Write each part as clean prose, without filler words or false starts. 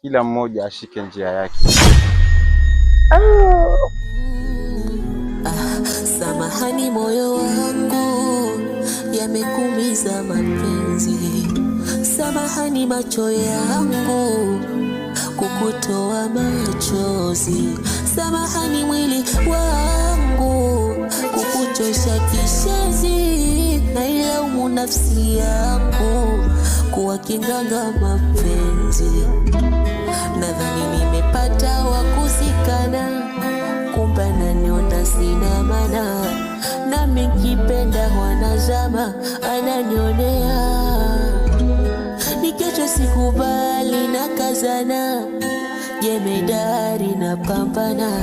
kila mmoja ashike njia yake. Samahani moyo wangu yamekumiza mapenzi, samahani macho yangu kukutoa machozi, samahani mwili wangu kukuchosha kishazi, na ilaumu nafsi yangu kuwa kinganga mapenzi. Nadhani nimepata wakusikana, kumbe ananiona sina maana, nami nikipenda wanazama ananionea. Nikesho sikubali na kazana, jemedari na pambana.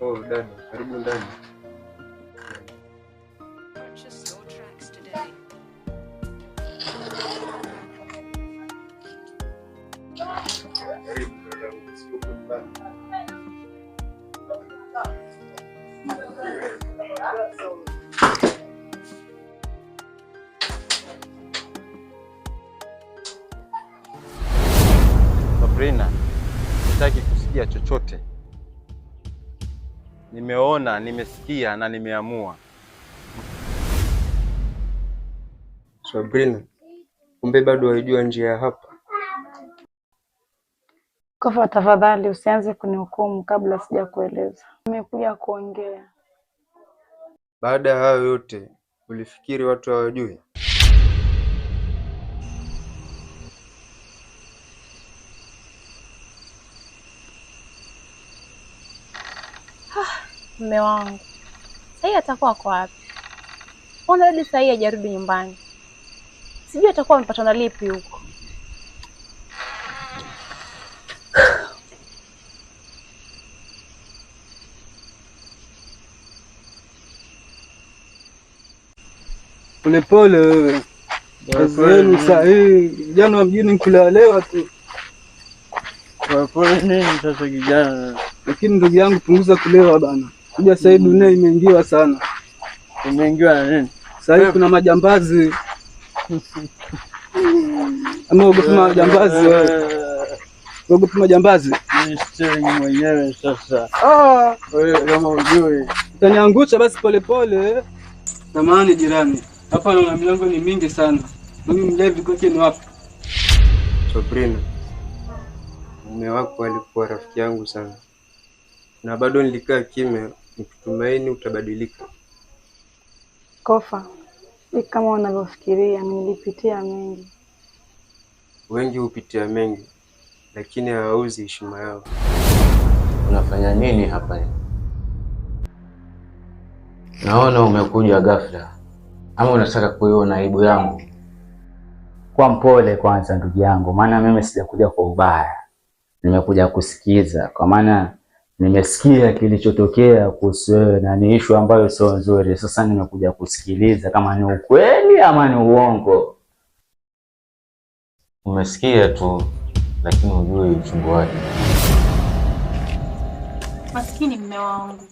Oh, dada, karibu ndani. Sabrina, sitaki kusikia chochote. Nimeona, nimesikia na nimeamua. Sabrina, kumbe bado waijua njia hapa? Kofa, tafadhali usianze kunihukumu kabla sijakueleza. Nimekuja kuongea. Baada ya hayo yote, ulifikiri watu hawajui? Mume wangu sasa atakuwa kwa wapi? Mbona hadi sasa hajarudi nyumbani? Sijui atakuwa amepatwa na lipi huko. Polepole wewe. Kazi sahihi, vijana wa mjini kulelewa tu. Polepole nini sasa kijana? Lakini ndugu yangu, punguza kulewa bana. Kuja sasa dunia imeingiwa sana. Imeingiwa na nini? Sasa kuna majambazi. Ama ugopa majambazi wewe? Ugopa majambazi? Mimi mwenyewe sasa. Wewe kama unjui. Utaniangusha basi polepole. Samahani jirani. Hapa naona milango ni mingi sana. Mimi mlevi kwake ni wapi? Sabrina, mume wako alikuwa rafiki yangu sana, na bado nilikaa kimya nikitumaini utabadilika. Kofa, si kama unavyofikiria, nilipitia mengi. Wengi hupitia mengi, lakini hawauzi heshima yao. Unafanya nini hapa? Naona umekuja ghafla. Ama unataka kuiona aibu yangu? Kwa mpole kwanza ndugu yangu, maana mimi sijakuja kwa ubaya. Nimekuja kusikiza, kwa maana nimesikia kilichotokea kuhusu wewe na ni issue ambayo sio nzuri. Sasa nimekuja kusikiliza kama ni ukweli ama ni uongo. Umesikia tu, lakini hujui uchungu wake. Maskini mume wangu.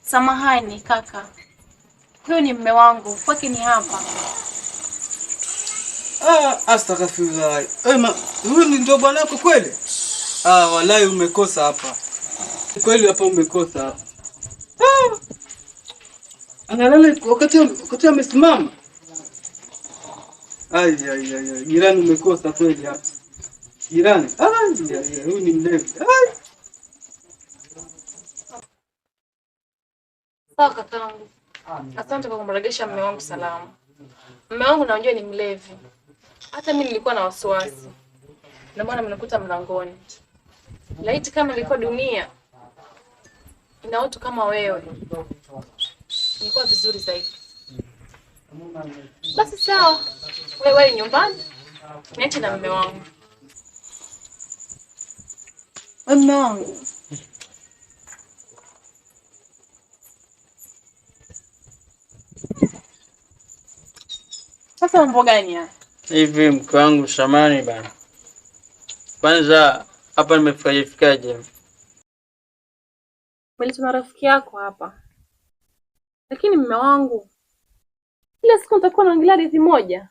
Samahani kaka. Huyo ni mume wangu, kwake ni hapa. Astaghfirullah. Huyu ni ndio bwana wako kweli? Wallahi umekosa hapa. Kweli hapa umekosa hapa. Analala wakati amesimama. Jirani umekosa kweli hapa. Jirani. Huyu ni mlevi. Sawa kakangu. Asante kwa kumrejesha mume wangu salama. Mume wangu najua ni mlevi. Hata mimi nilikuwa na wasiwasi. Ndio maana mnakuta mlangoni. Laiti kama ilikuwa dunia ina watu kama wewe, ilikuwa vizuri zaidi. Basi sawa. Wewe nyumbani. Niache na mume wangu. Mume wangu. Sasa mambo gani haya? Hivi mke wangu samani bana. Kwanza hapa nimefikaje? Tuna rafiki yako hapa. Lakini mume wangu, kila siku nitakuwa naongelea hadithi moja.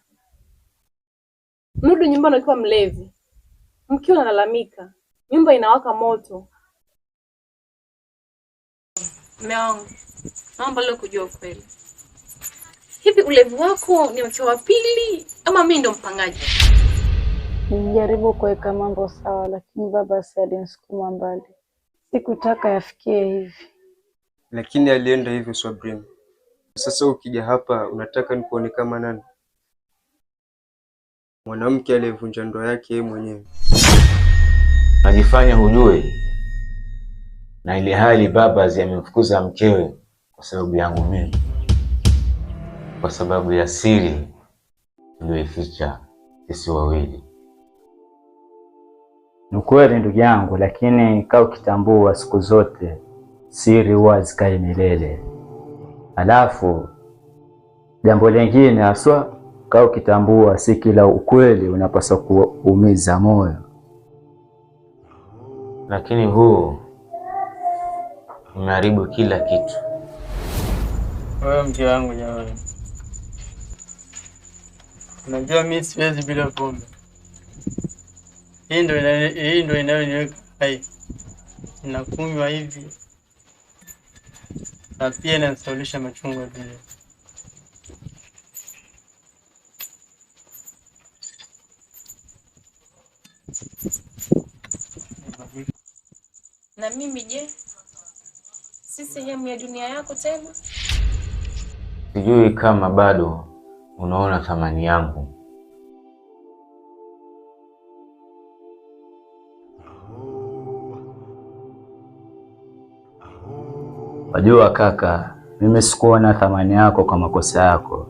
Mrudi nyumbani ukiwa mlevi. Mkio analalamika. Nyumba inawaka moto. Mume wangu, naomba leo kujua ukweli. Hivi ulevi wako ni mke wa pili ama mimi ndo mpangaji? Nilijaribu kuweka mambo sawa, lakini baba alinisukuma mbali. Sikutaka yafikie hivi. Lakini alienda hivyo Sabrina. Sasa ukija hapa unataka nikuone kama nani? Mwanamke aliyevunja ndoa yake yeye mwenyewe. Najifanya hujue, na ile hali baba amemfukuza mkewe kwa sababu yangu mimi, kwa sababu ya siri iliyoficha sisi wawili. Ni kweli ndugu yangu, lakini kaa ukitambua siku zote siri huwa zikae milele. Alafu jambo lingine haswa, kaa ukitambua si kila ukweli unapaswa kuumiza moyo. Lakini huu umeharibu kila kitu. Wewe mke wangu jamani. Unajua mimi siwezi bila pombe. Hii ndio inayoniweka hai. Nakunywa hivi. Na pia inasaulisha machungu vile. Na mimi je? Si sehemu ya dunia yako tena? Sijui kama bado unaona thamani yangu. Wajua kaka, mimi sikuona thamani yako kwa makosa yako,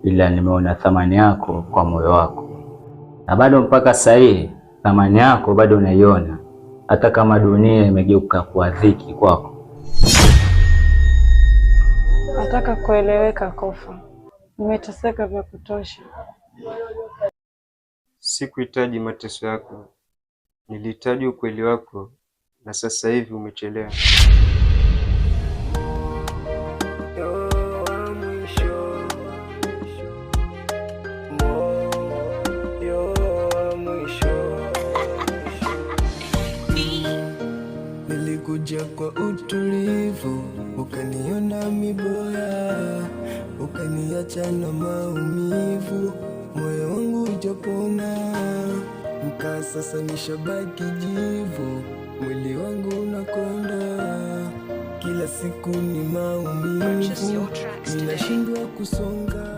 ila nimeona thamani yako kwa moyo wako. Na bado mpaka sasa hivi thamani yako bado unaiona, hata kama dunia imegeuka kuwa dhiki kwako. Nataka kueleweka Kofa. Nimeteseka vya kutosha. Sikuhitaji mateso yako. Nilihitaji ukweli wako, na sasa hivi umechelewa. Nilikuja kwa utulivu, ukaniona miboya, ukaniacha na maumivu, moyo wangu ujapona. Mkaa sasa nishabaki jivu, mwili wangu unakonda, kila siku ni maumivu, ninashindwa kusonga.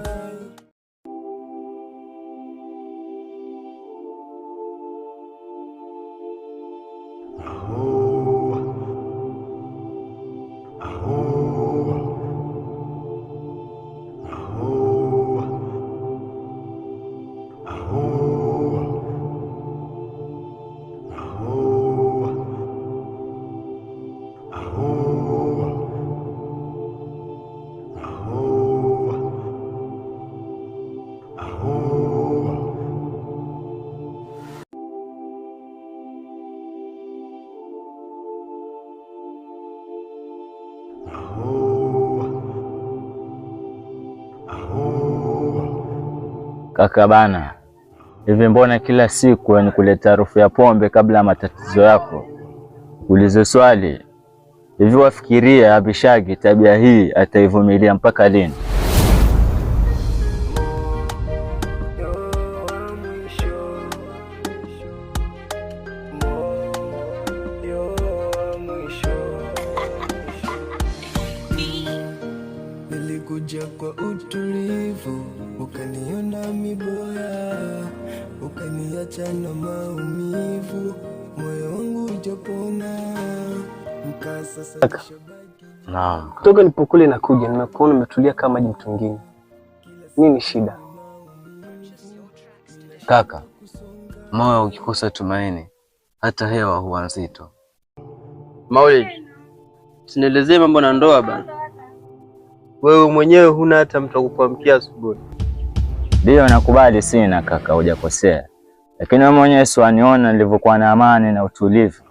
Kaka bana, hivi mbona kila siku ni kuleta harufu ya pombe kabla ya matatizo yako? Ulize swali, hivi wafikiria Abishagi tabia hii ataivumilia mpaka lini? Nilikuja kwa utulivu, ukaniona miboya, ukaniacha na maumivu, moyo wangu ujapona. Kaka, naam. Toka nilipokule na kuja nimekuona umetulia kama maji mtungini. Nini shida? Kaka, moyo ukikosa tumaini hata hewa huwa nzito. Maulid, sinielezee mambo na ndoa bana. Wewe mwenyewe huna hata mtu akuamkia asubuhi. Ndio nakubali, sina kaka, hujakosea. Lakini wewe mwenyewe swaniona nilivyokuwa na amani na utulivu.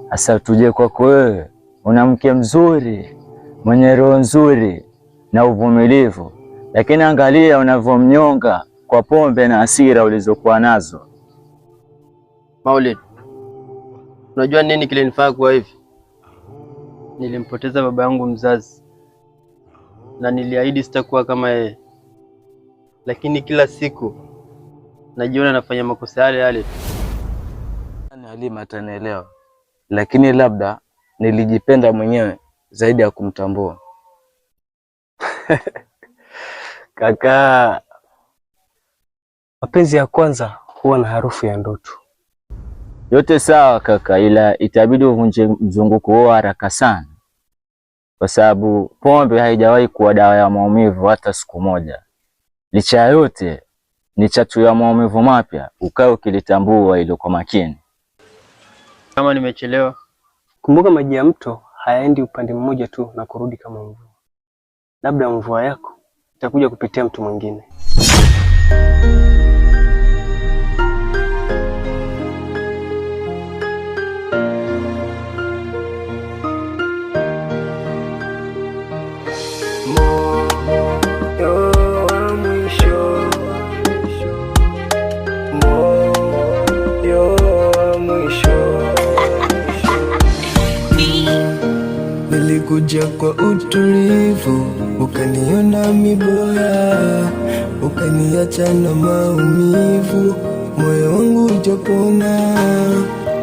Sasa tuje kwako wewe, una mke mzuri, mwenye roho nzuri na uvumilivu. Lakini angalia unavyomnyonga kwa pombe na hasira ulizokuwa nazo. Maulid, unajua nini kilinifanya kuwa hivi? Nilimpoteza baba yangu mzazi na niliahidi sitakuwa kama yeye, lakini kila siku najiona nafanya makosa yale yale. Halima atanielewa, lakini labda nilijipenda mwenyewe zaidi ya kumtambua. Kaka, mapenzi ya kwanza huwa na harufu ya ndoto. Yote sawa kaka, ila itabidi uvunje mzunguko huo haraka sana, kwa sababu pombe haijawahi kuwa dawa ya maumivu hata siku moja. Licha ya yote ni chatu ya maumivu mapya, ukae ukilitambua hilo kwa makini. Kama nimechelewa, kumbuka maji ya mto hayaendi upande mmoja tu na kurudi kama mvua. Labda mvua yako itakuja kupitia mtu mwingine. Nilikuja kwa utulivu, ukaniona miboya, ukaniacha na maumivu, moyo wangu ujapona.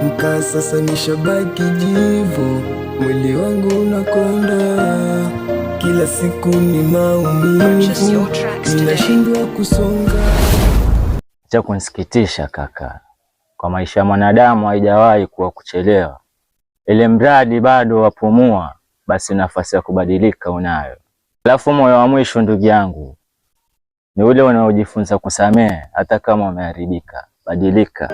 Mkaa sasa nishabaki jivu, mwili wangu unakonda, kila siku ni maumivu, ninashindwa kusonga. Cha kunisikitisha kaka, kwa maisha ya mwanadamu haijawahi kuwa kuchelewa. Ile mradi bado wapumua, basi nafasi ya kubadilika unayo. Alafu moyo wa mwisho ndugu yangu ni ule unaojifunza kusamehe hata kama umeharibika. Badilika.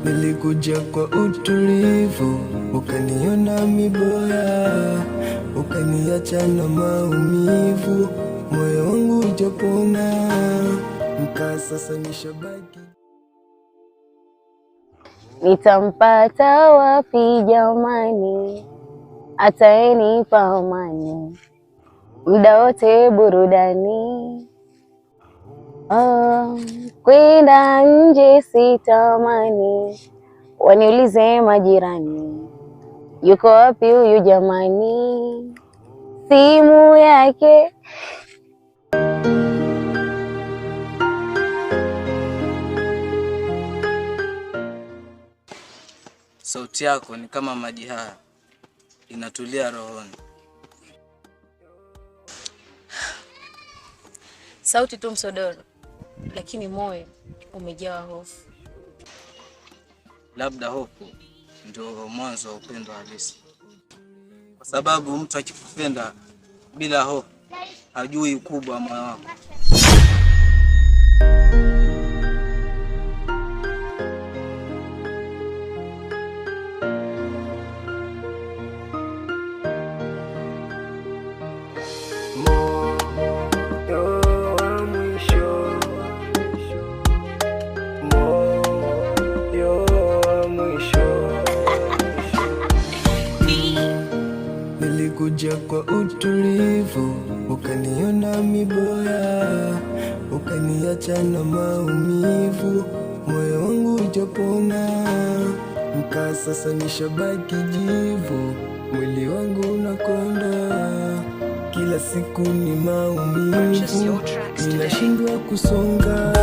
Nilikuja kwa utulivu, ukaniona miboya, ukaniacha na maumivu, moyo wangu ujapona. Mkaa sasa nishabaki. Nitampata wapi jamani, atanipa amani, muda wote burudani. Kwenda nje sitamani, waniulize majirani, yuko wapi huyu jamani, simu yake. Sauti yako ni kama maji haya, inatulia rohoni. Sauti tu msodoro, lakini moyo umejawa hofu. Labda hofu ndio mwanzo wa upendo halisi, kwa sababu mtu akikupenda bila hofu hajui ukubwa wa moyo wako. Nilikuja kwa utulivu, ukaniona miboya, ukaniacha na maumivu, moyo wangu ujapona. Mkaa sasa nishabaki jivu, mwili wangu unakonda, kila siku ni maumivu, ninashindwa kusonga.